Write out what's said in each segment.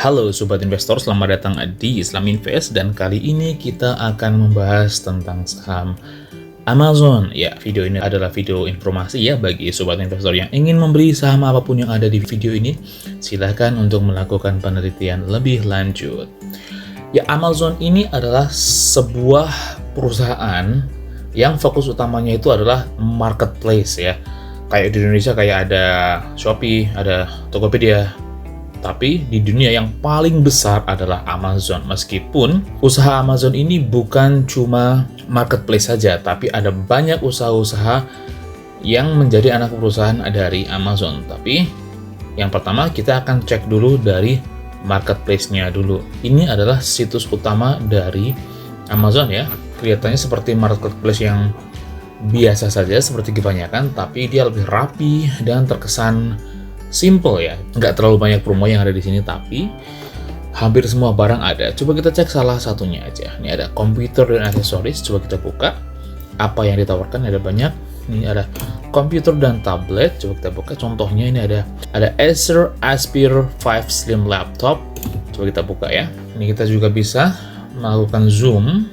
Halo Sobat Investor, selamat datang di Islam Invest dan kali ini kita akan membahas tentang saham Amazon. Ya, video ini adalah video informasi ya bagi Sobat Investor yang ingin membeli saham apapun yang ada di video ini. Silahkan untuk melakukan penelitian lebih lanjut. Ya, Amazon ini adalah sebuah perusahaan yang fokus utamanya itu adalah marketplace ya. Kayak di Indonesia kayak ada Shopee, ada Tokopedia. Tapi di dunia yang paling besar adalah Amazon. Meskipun usaha Amazon ini bukan cuma marketplace saja, tapi ada banyak usaha-usaha yang menjadi anak perusahaan dari Amazon. Tapi yang pertama kita akan cek dulu dari marketplace-nya dulu. Ini adalah situs utama dari Amazon ya. Kelihatannya seperti marketplace yang biasa saja seperti kebanyakan, tapi dia lebih rapi dan terkesan simple ya, nggak terlalu banyak promo yang ada di sini, tapi hampir semua barang ada. Coba kita cek salah satunya aja. Ini ada komputer dan aksesoris. Coba kita buka apa yang ditawarkan. Ada banyak. Ini ada komputer dan tablet. Coba kita buka. Contohnya ini ada Acer Aspire 5 Slim Laptop. Coba kita buka ya. Ini kita juga bisa melakukan zoom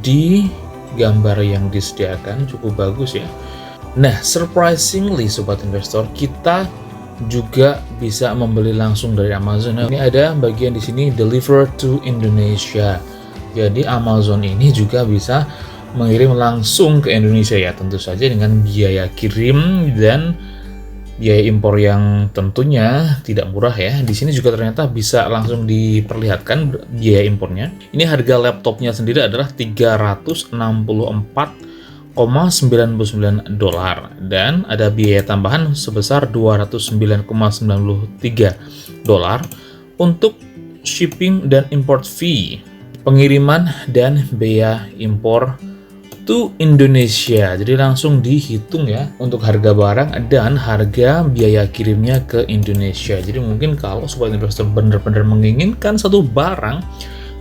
di gambar yang disediakan. Cukup bagus ya. Nah, surprisingly Sobat Investor, kita juga bisa membeli langsung dari Amazon. Ini ada bagian di sini deliver to Indonesia. Jadi Amazon ini juga bisa mengirim langsung ke Indonesia ya, tentu saja dengan biaya kirim dan biaya impor yang tentunya tidak murah ya. Di sini juga ternyata bisa langsung diperlihatkan biaya impornya. Ini harga laptopnya sendiri adalah $364,99 dan ada biaya tambahan sebesar $209,93 untuk shipping dan import fee, pengiriman dan biaya impor to Indonesia. Jadi langsung dihitung ya untuk harga barang dan harga biaya kirimnya ke Indonesia. Jadi mungkin kalau Sobat Investor benar-benar menginginkan satu barang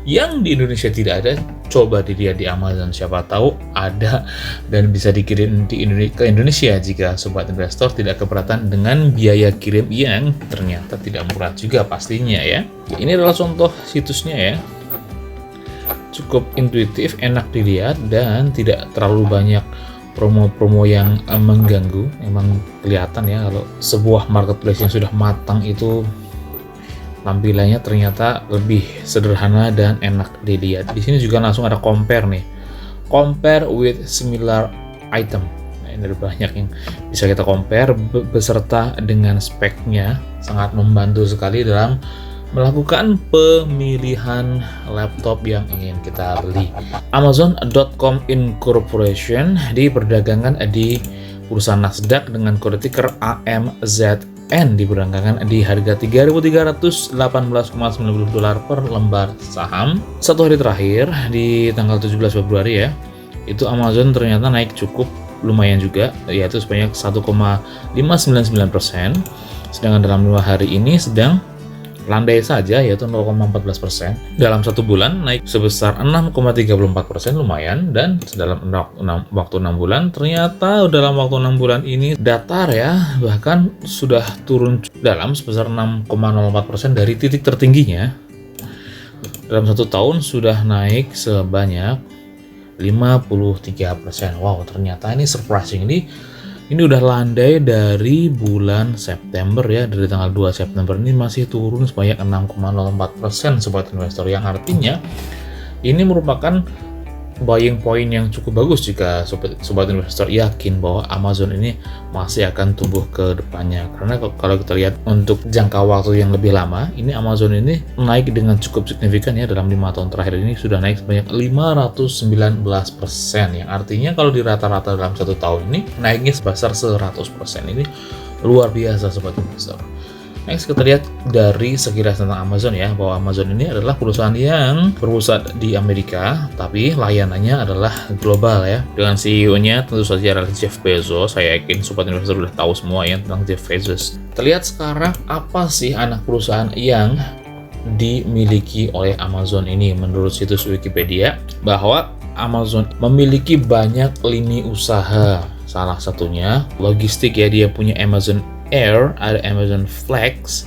yang di Indonesia tidak ada, coba dilihat di Amazon, siapa tahu ada dan bisa dikirim ke Indonesia jika Sobat Investor tidak keberatan dengan biaya kirim yang ternyata tidak murah juga pastinya ya. Ini adalah contoh situsnya ya. Cukup intuitif, enak dilihat dan tidak terlalu banyak promo-promo yang mengganggu. Emang kelihatan ya kalau sebuah marketplace yang sudah matang itu tampilannya ternyata lebih sederhana dan enak dilihat. Di sini juga langsung ada compare nih. Compare with similar item. Nah, ini ada banyak yang bisa kita compare beserta dengan speknya. Sangat membantu sekali dalam melakukan pemilihan laptop yang ingin kita beli. Amazon.com Incorporation diperdagangkan di bursa Nasdaq dengan kode ticker AMZN, diperdagangkan di harga $3.318,90 per lembar saham. Satu hari terakhir di tanggal 17 Februari ya, itu Amazon ternyata naik cukup lumayan juga, yaitu sebanyak 1,599%. Sedangkan dalam 2 hari ini sedang landai saja, yaitu 0,14%. Dalam satu bulan naik sebesar 6,34%, lumayan. Dan dalam waktu 6 bulan ternyata dalam waktu 6 bulan ini datar ya, bahkan sudah turun dalam sebesar 6,04% dari titik tertingginya. Dalam satu tahun sudah naik sebanyak 53%. Wow, ternyata ini surprisingly ini udah landai dari bulan September ya. Dari tanggal 2 September ini masih turun sebanyak 6,04% Sobat Investor, yang artinya ini merupakan buying point yang cukup bagus jika Sobat Investor yakin bahwa Amazon ini masih akan tumbuh ke depannya. Karena kalau kita lihat untuk jangka waktu yang lebih lama, ini Amazon ini naik dengan cukup signifikan ya. Dalam 5 tahun terakhir ini sudah naik sebanyak 519%, yang artinya kalau di rata-rata dalam 1 tahun ini naiknya sebesar 100%. Ini luar biasa Sobat Investor. Next kita lihat dari sekilas tentang Amazon ya, bahwa Amazon ini adalah perusahaan yang berpusat di Amerika tapi layanannya adalah global ya. Dengan CEO-nya tentu saja adalah Jeff Bezos. Saya yakin Sobat Investor sudah tahu semua ya tentang Jeff Bezos. Kita lihat sekarang apa sih anak perusahaan yang dimiliki oleh Amazon ini. Menurut situs Wikipedia, bahwa Amazon memiliki banyak lini usaha. Salah satunya logistik ya, dia punya Amazon Air, ada Amazon Flex,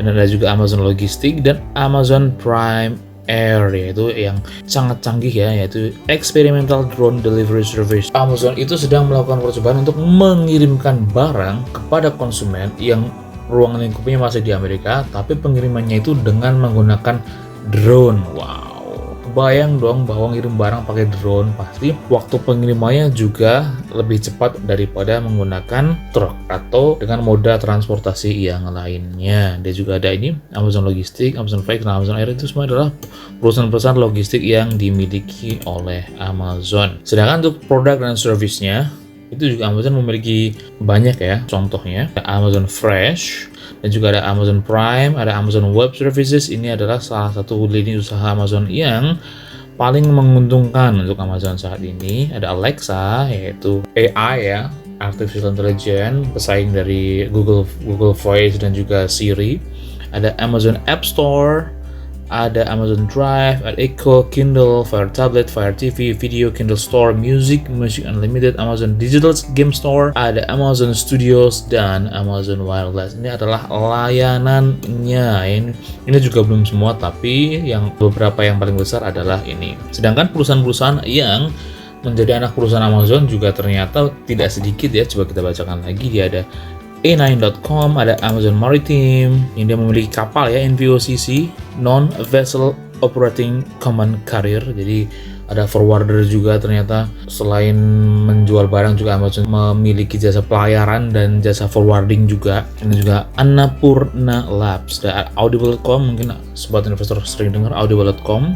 dan ada juga Amazon Logistik dan Amazon Prime Air, yaitu yang sangat canggih ya, yaitu Experimental Drone Delivery Service. Amazon itu sedang melakukan percobaan untuk mengirimkan barang kepada konsumen yang ruang lingkupnya masih di Amerika, tapi pengirimannya itu dengan menggunakan drone. Wow, kebayang dong bahwa ngirim barang pakai drone, pasti waktu pengirimannya juga lebih cepat daripada menggunakan truk atau dengan moda transportasi yang lainnya. Dia juga ada ini Amazon Logistik, Amazon Freight, dan Amazon Air, itu semua adalah perusahaan-perusahaan logistik yang dimiliki oleh Amazon. Sedangkan untuk produk dan servisnya itu juga Amazon memiliki banyak ya, contohnya Amazon Fresh, dan juga ada Amazon Prime, ada Amazon Web Services. Ini adalah salah satu lini usaha Amazon yang paling menguntungkan untuk Amazon saat ini. Ada Alexa, yaitu AI ya, Artificial Intelligence, pesaing dari Google Voice dan juga Siri. Ada Amazon App Store, ada Amazon Drive, ada Echo, Kindle, Fire Tablet, Fire TV, Video, Kindle Store, Music Unlimited, Amazon Digital Game Store, ada Amazon Studios, dan Amazon Wireless. Ini adalah layanannya. Ini juga belum semua, tapi yang beberapa yang paling besar adalah ini. Sedangkan perusahaan-perusahaan yang menjadi anak perusahaan Amazon juga ternyata tidak sedikit ya. Coba kita bacakan lagi. Dia ada A9.com, ada Amazon Maritime, yang dia memiliki kapal ya, NVOCC, Non-Vessel Operating Command Carrier. Jadi ada forwarder juga ternyata. Selain menjual barang juga Amazon memiliki jasa pelayaran dan jasa forwarding juga. Ini juga Annapurna Labs, ada Audible.com, mungkin sobat investor sering dengar Audible.com.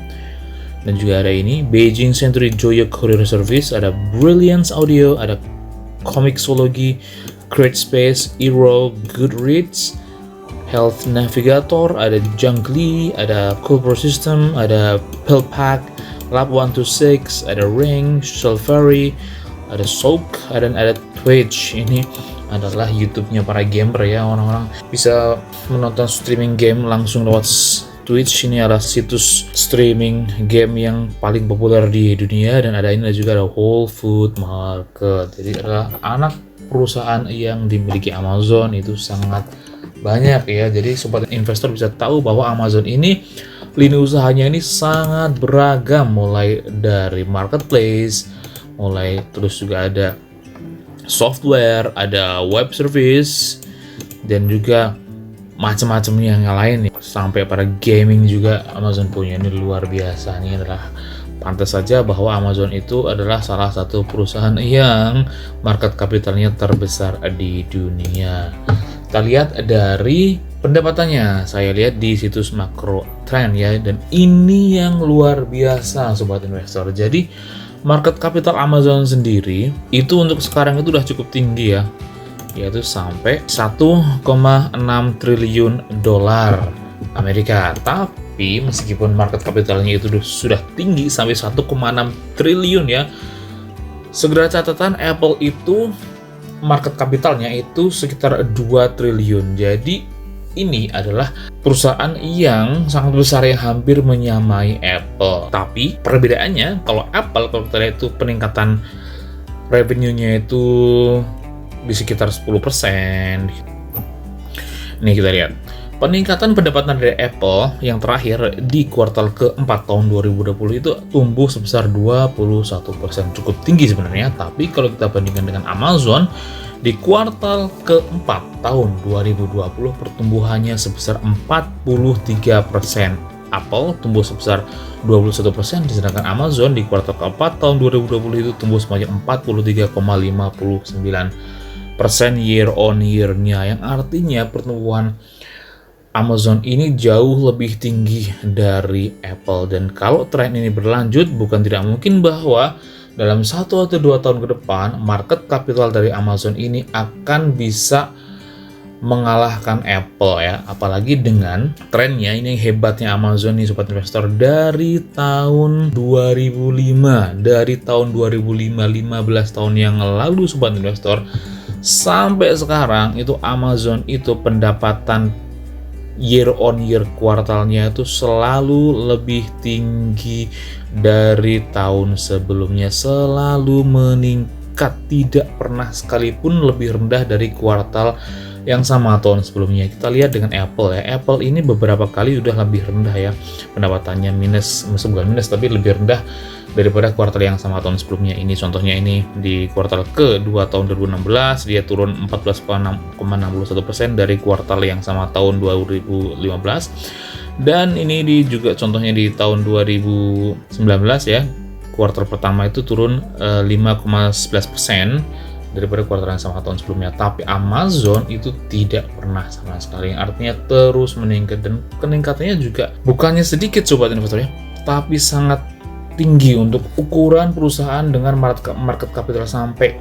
Dan juga ada ini Beijing Century Joyo Courier Service, ada Brilliance Audio, ada Comixology, CreateSpace, Eero, Goodreads, Health Navigator, ada Junglee, ada Coolpro System, ada PillPack, Lab 126, ada Ring, Shelferry, ada Soak, ada Twitch. Ini adalah YouTube-nya para gamer ya, orang-orang bisa menonton streaming game langsung lewat Twitch. Ini adalah situs streaming game yang paling populer di dunia. Dan ada ini juga ada Whole Food Market. Jadi adalah anak perusahaan yang dimiliki Amazon itu sangat banyak ya. Jadi sobat investor bisa tahu bahwa Amazon ini lini usahanya ini sangat beragam, mulai dari marketplace, mulai terus juga ada software, ada web service, dan juga macam-macam yang lain nih. Sampai pada gaming juga Amazon punya. Ini luar biasa. Ini adalah pantas saja bahwa Amazon itu adalah salah satu perusahaan yang market capitalnya terbesar di dunia. Kita lihat dari pendapatannya. Saya lihat di situs Macro Trend ya, dan ini yang luar biasa sobat investor. Jadi market capital Amazon sendiri itu untuk sekarang itu udah cukup tinggi ya, yaitu sampai 1,6 triliun dolar Amerika. Tapi meskipun market capitalnya itu sudah tinggi sampai 1,6 triliun ya, segera catatan Apple itu market capitalnya itu sekitar 2 triliun. Jadi ini adalah perusahaan yang sangat besar yang hampir menyamai Apple. Tapi perbedaannya, kalau Apple, kalau kita lihat itu peningkatan revenue-nya itu di sekitar 10%. Nih kita lihat. Peningkatan pendapatan dari Apple yang terakhir di kuartal keempat tahun 2020 itu tumbuh sebesar 21%. Cukup tinggi sebenarnya, tapi kalau kita bandingkan dengan Amazon, di kuartal keempat tahun 2020 pertumbuhannya sebesar 43%. Apple tumbuh sebesar 21%, sedangkan Amazon di kuartal keempat tahun 2020 itu tumbuh sebanyak 43,59% year on year-nya, yang artinya pertumbuhan Amazon ini jauh lebih tinggi dari Apple. Dan kalau tren ini berlanjut, bukan tidak mungkin bahwa dalam 1 atau 2 tahun ke depan market capital dari Amazon ini akan bisa mengalahkan Apple ya. Apalagi dengan trennya ini, hebatnya Amazon nih sobat investor, dari tahun 2005, dari tahun 2005, 15 tahun yang lalu sobat investor, sampai sekarang itu Amazon itu pendapatan year on year kuartalnya itu selalu lebih tinggi dari tahun sebelumnya, selalu meningkat, tidak pernah sekalipun lebih rendah dari kuartal yang sama tahun sebelumnya. Kita lihat dengan Apple ya. Apple ini beberapa kali udah lebih rendah ya pendapatannya, minus, bukan minus tapi lebih rendah daripada kuartal yang sama tahun sebelumnya. Ini contohnya ini di kuartal kedua tahun 2016 dia turun 14,61% dari kuartal yang sama tahun 2015. Dan ini juga contohnya di tahun 2019 ya. Kuartal pertama itu turun 5,11% daripada kuartal yang sama tahun sebelumnya. Tapi Amazon itu tidak pernah sama sekali, artinya terus meningkat, dan peningkatannya juga bukannya sedikit sobat investor ya, tapi sangat tinggi untuk ukuran perusahaan dengan market capital sampai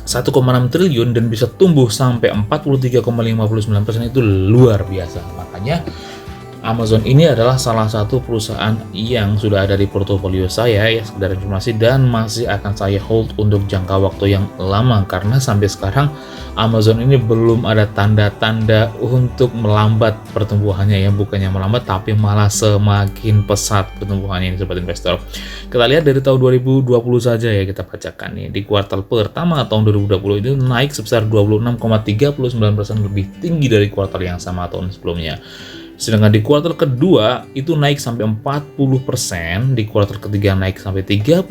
1,6 triliun dan bisa tumbuh sampai 43,59% itu luar biasa. Makanya Amazon ini adalah salah satu perusahaan yang sudah ada di portofolio saya ya, sekedar informasi, dan masih akan saya hold untuk jangka waktu yang lama karena sampai sekarang Amazon ini belum ada tanda-tanda untuk melambat pertumbuhannya ya, bukannya melambat tapi malah semakin pesat pertumbuhannya ini sobat investor. Kita lihat dari tahun 2020 saja ya, kita bacakan nih. Di kuartal pertama tahun 2020 itu naik sebesar 26,39%, lebih tinggi dari kuartal yang sama tahun sebelumnya. Sedangkan di kuartal kedua itu naik sampai 40%, di kuartal ketiga naik sampai 37%,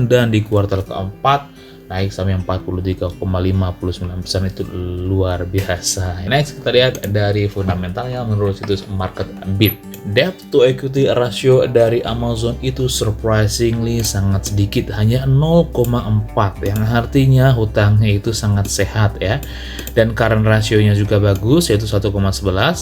dan di kuartal keempat naik sampai 43,59%. Itu luar biasa. Next kita lihat dari fundamentalnya menurut situs MarketBeat. Debt to equity ratio dari Amazon itu surprisingly sangat sedikit, hanya 0,4, yang artinya hutangnya itu sangat sehat ya. Dan current ratio-nya juga bagus, yaitu 1,11,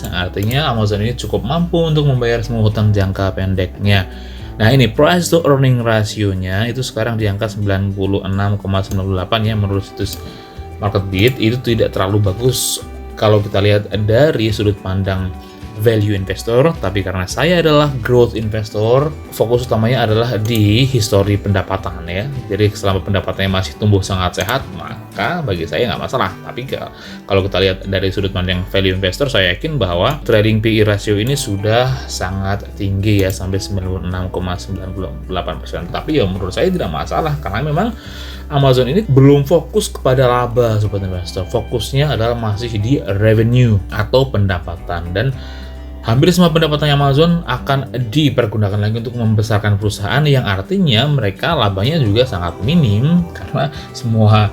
yang artinya Amazon ini cukup mampu untuk membayar semua hutang jangka pendeknya. Nah ini price to earning ratio-nya itu sekarang di angka 96,98 ya menurut situs MarketBeat. Itu tidak terlalu bagus kalau kita lihat dari sudut pandang value investor, tapi karena saya adalah growth investor, fokus utamanya adalah di histori pendapatan ya. Jadi selama pendapatannya masih tumbuh sangat sehat, maka bagi saya nggak masalah. Tapi kalau kita lihat dari sudut pandang value investor, saya yakin bahwa trading PE ratio ini sudah sangat tinggi ya, sampai 96,98%. Tapi ya menurut saya tidak masalah, karena memang Amazon ini belum fokus kepada laba sobat investor. Fokusnya adalah masih di revenue atau pendapatan, dan hampir semua pendapatan Amazon akan dipergunakan lagi untuk membesarkan perusahaan, yang artinya mereka labanya juga sangat minim karena semua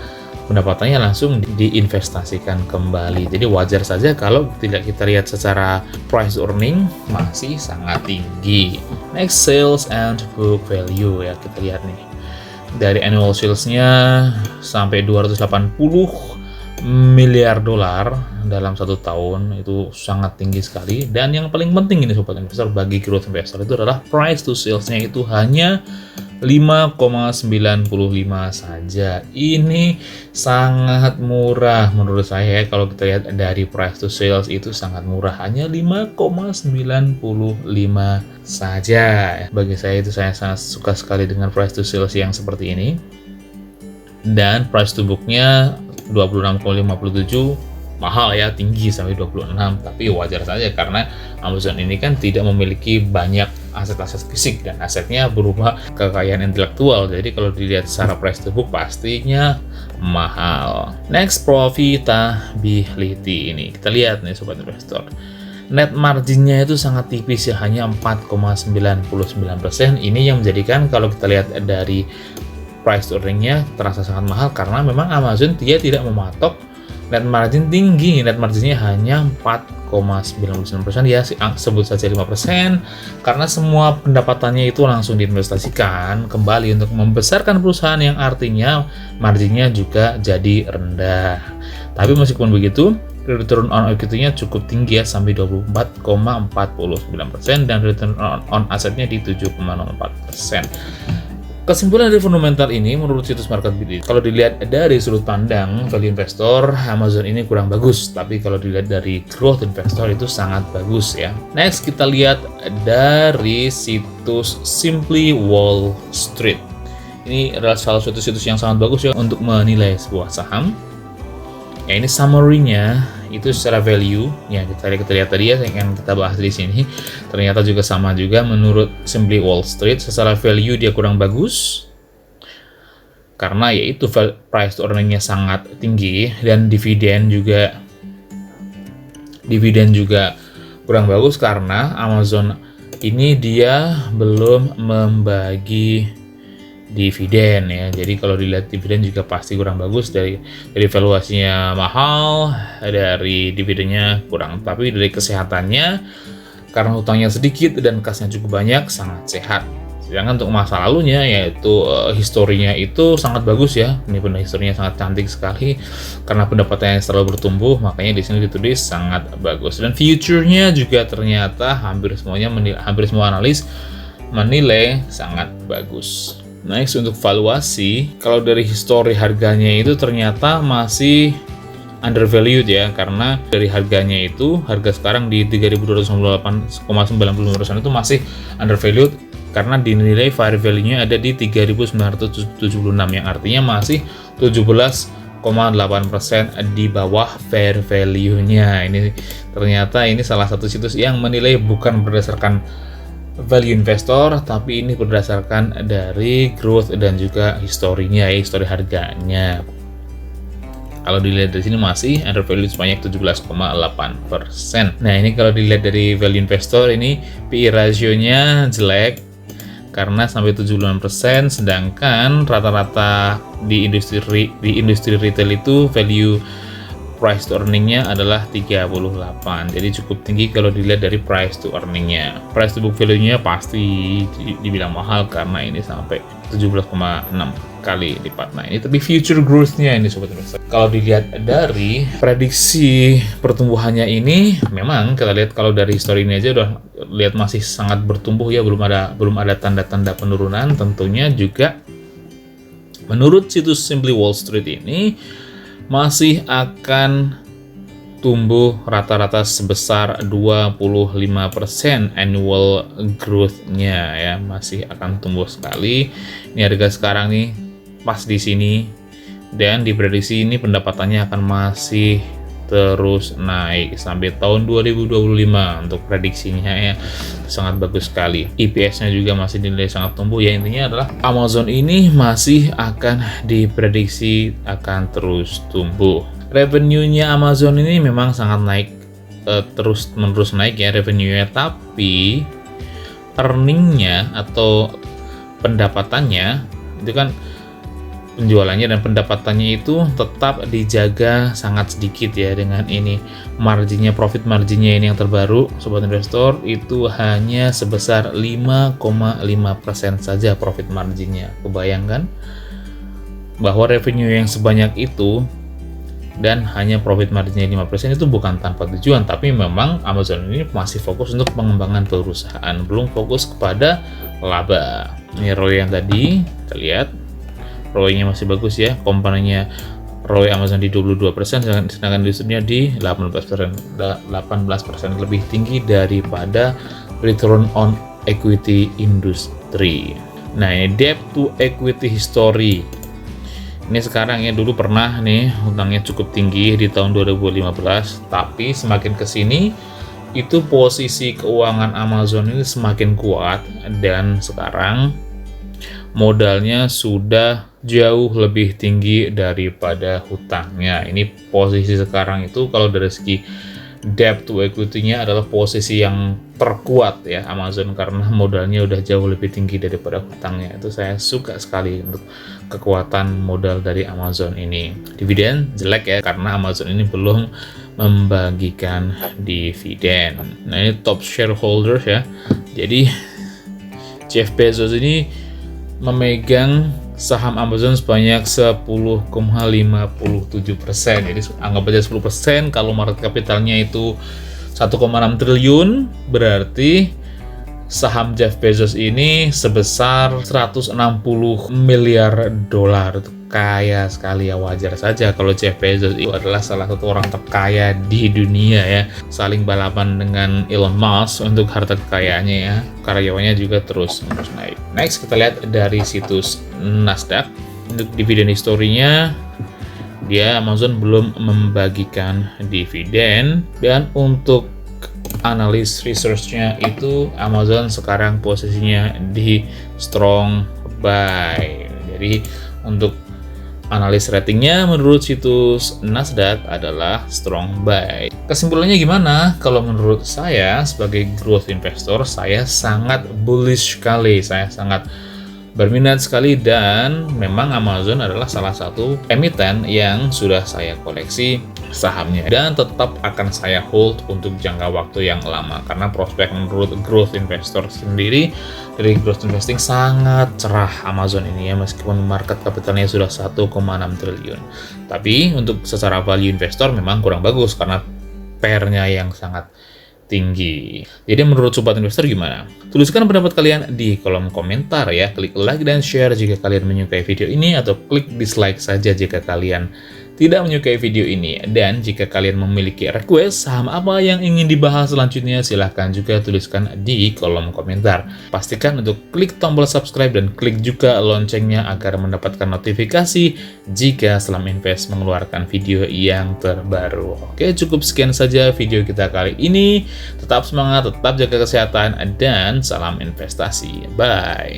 pendapatannya langsung diinvestasikan kembali. Jadi wajar saja kalau tidak kita lihat secara price earning masih sangat tinggi. Next, sales and book value ya, kita lihat nih. Dari annual sales-nya sampai 280 miliar dolar dalam satu tahun, itu sangat tinggi sekali. Dan yang paling penting ini sobat investor bagi growth investor itu adalah price to sales-nya itu hanya 5,95 saja. Ini sangat murah menurut saya. Kalau kita lihat dari price to sales itu sangat murah, hanya 5,95 saja. Bagi saya itu, saya sangat suka sekali dengan price to sales yang seperti ini. Dan price to book-nya 26,57, mahal ya, tinggi sampai 26, tapi wajar saja karena Amazon ini kan tidak memiliki banyak aset-aset fisik dan asetnya berupa kekayaan intelektual. Jadi kalau dilihat secara price to book pastinya mahal. Next, profitability ini. Kita lihat nih sobat investor. Net marginnya itu sangat tipis ya, hanya 4,99%. Ini yang menjadikan kalau kita lihat dari price to earning-nya terasa sangat mahal, karena memang Amazon dia tidak mematok net margin tinggi. Net marginnya hanya 4,99% ya, sebut saja 5%, karena semua pendapatannya itu langsung diinvestasikan kembali untuk membesarkan perusahaan, yang artinya marginnya juga jadi rendah. Tapi meskipun begitu, return on equity-nya cukup tinggi ya, sampai 24,49%, dan return on assetnya di 7,04%. Kesimpulan dari fundamental ini menurut situs MarketBeat, kalau dilihat dari sudut pandang value investor, Amazon ini kurang bagus, tapi kalau dilihat dari growth investor itu sangat bagus ya. Next, kita lihat dari situs Simply Wall Street. Ini adalah salah satu situs yang sangat bagus ya untuk menilai sebuah saham. Ya, ini summary-nya itu secara value ya, kita lihat tadi ya yang kita bahas di sini, ternyata juga sama juga menurut Simply Wall Street. Secara value dia kurang bagus karena yaitu price to earning-nya sangat tinggi, dan dividen juga Dividen juga kurang bagus karena Amazon ini dia belum membagi dividen ya. Jadi kalau dilihat dividen juga pasti kurang bagus, dari valuasinya mahal, dari dividennya kurang. Tapi dari kesehatannya, karena hutangnya sedikit dan kasnya cukup banyak, sangat sehat. Sedangkan untuk masa lalunya, yaitu historinya itu sangat bagus ya. Ini benda historinya sangat cantik sekali karena pendapatannya selalu bertumbuh, makanya di sini ditulis sangat bagus. Dan future-nya juga ternyata hampir semua analis menilai sangat bagus. Next, untuk valuasi, kalau dari histori harganya itu ternyata masih undervalued ya, karena dari harganya itu, harga sekarang di 3.298,95 itu masih undervalued karena dinilai fair value-nya ada di 3.976, yang artinya masih 17,8% di bawah fair value-nya. Ini ternyata ini salah satu situs yang menilai bukan berdasarkan value investor, tapi ini berdasarkan dari growth dan juga historinya, histori harganya. Kalau dilihat dari sini masih undervalued sebanyak 17,8%. Nah, ini kalau dilihat dari value investor, ini PE ratio-nya jelek karena sampai 76%, sedangkan rata-rata di industri retail itu value price to earning-nya adalah 38. Jadi cukup tinggi kalau dilihat dari price to earning-nya. Price to book value-nya pasti dibilang mahal karena ini sampai 17,6 kali lipat. Nah, ini tapi future growth-nya ini sobat investor. Kalau dilihat dari prediksi pertumbuhannya ini, memang kita lihat kalau dari story ini aja udah lihat masih sangat bertumbuh ya, belum ada tanda-tanda penurunan. Tentunya juga menurut situs Simply Wall Street ini masih akan tumbuh rata-rata sebesar 25% annual growth-nya ya, masih akan tumbuh sekali. Ini harga sekarang nih pas di sini, dan diprediksi ini pendapatannya akan masih terus naik sampai tahun 2025 untuk prediksinya ya, sangat bagus sekali. EPS-nya juga masih dinilai sangat tumbuh ya. Intinya adalah Amazon ini masih akan diprediksi akan terus tumbuh. Revenue-nya Amazon ini memang sangat naik, terus menerus naik ya revenue-nya, tapi earning-nya atau pendapatannya itu kan, penjualannya dan pendapatannya itu tetap dijaga sangat sedikit ya. Dengan ini marginnya, profit marginnya ini yang terbaru sobat investor, itu hanya sebesar 5,5% saja profit marginnya. Kebayangkan bahwa revenue yang sebanyak itu dan hanya profit marginnya 5% itu bukan tanpa tujuan, tapi memang Amazon ini masih fokus untuk pengembangan perusahaan, belum fokus kepada laba. Ini ROI yang tadi kita lihat, ROI-nya masih bagus ya, komponennya ROI Amazon di 22%, sedangkan industrinya di 18%, lebih tinggi daripada return on equity industri. Nah, ini debt to equity history. Ini sekarang ya, dulu pernah nih hutangnya cukup tinggi di tahun 2015, tapi semakin kesini itu posisi keuangan Amazon ini semakin kuat, dan sekarang modalnya sudah jauh lebih tinggi daripada hutangnya. Ini posisi sekarang itu kalau dari segi debt to equity-nya adalah posisi yang terkuat ya Amazon, karena modalnya udah jauh lebih tinggi daripada hutangnya. Itu saya suka sekali untuk kekuatan modal dari Amazon ini. Dividen jelek ya, karena Amazon ini belum membagikan dividen. Nah, ini top shareholders ya. Jadi Jeff Bezos ini memegang saham Amazon sebanyak 10,57%. Jadi anggap aja 10%. Kalau market capitalnya itu 1,6 triliun, berarti saham Jeff Bezos ini sebesar 160 miliar dolar. Itu kaya sekali ya, wajar saja kalau Jeff Bezos itu adalah salah satu orang terkaya di dunia ya. Saling balapan dengan Elon Musk untuk harta kekayaannya ya. Karyawannya juga terus naik. Next, kita lihat dari situs Nasdaq. Untuk dividen historinya, dia Amazon belum membagikan dividen, dan untuk analis research-nya itu Amazon sekarang posisinya di strong buy. Jadi untuk Analis ratingnya menurut situs Nasdaq adalah strong buy. Kesimpulannya gimana? Kalau menurut saya sebagai growth investor, saya sangat bullish sekali. Saya sangat berminat sekali, dan memang Amazon adalah salah satu emiten yang sudah saya koleksi sahamnya dan tetap akan saya hold untuk jangka waktu yang lama, karena prospek menurut growth investor sendiri dari growth investing sangat cerah Amazon ini ya, meskipun market capitalnya sudah 1,6 triliun. Tapi untuk secara value investor memang kurang bagus karena pair-nya yang sangat tinggi. Jadi menurut sobat investor gimana? Tuliskan pendapat kalian di kolom komentar ya. Klik like dan share jika kalian menyukai video ini, atau klik dislike saja jika kalian tidak menyukai video ini. Dan jika kalian memiliki request saham apa yang ingin dibahas selanjutnya, silahkan juga tuliskan di kolom komentar. Pastikan untuk klik tombol subscribe dan klik juga loncengnya agar mendapatkan notifikasi jika Selam Invest mengeluarkan video yang terbaru. Oke, cukup sekian saja video kita kali ini. Tetap semangat, tetap jaga kesehatan, dan salam investasi. Bye!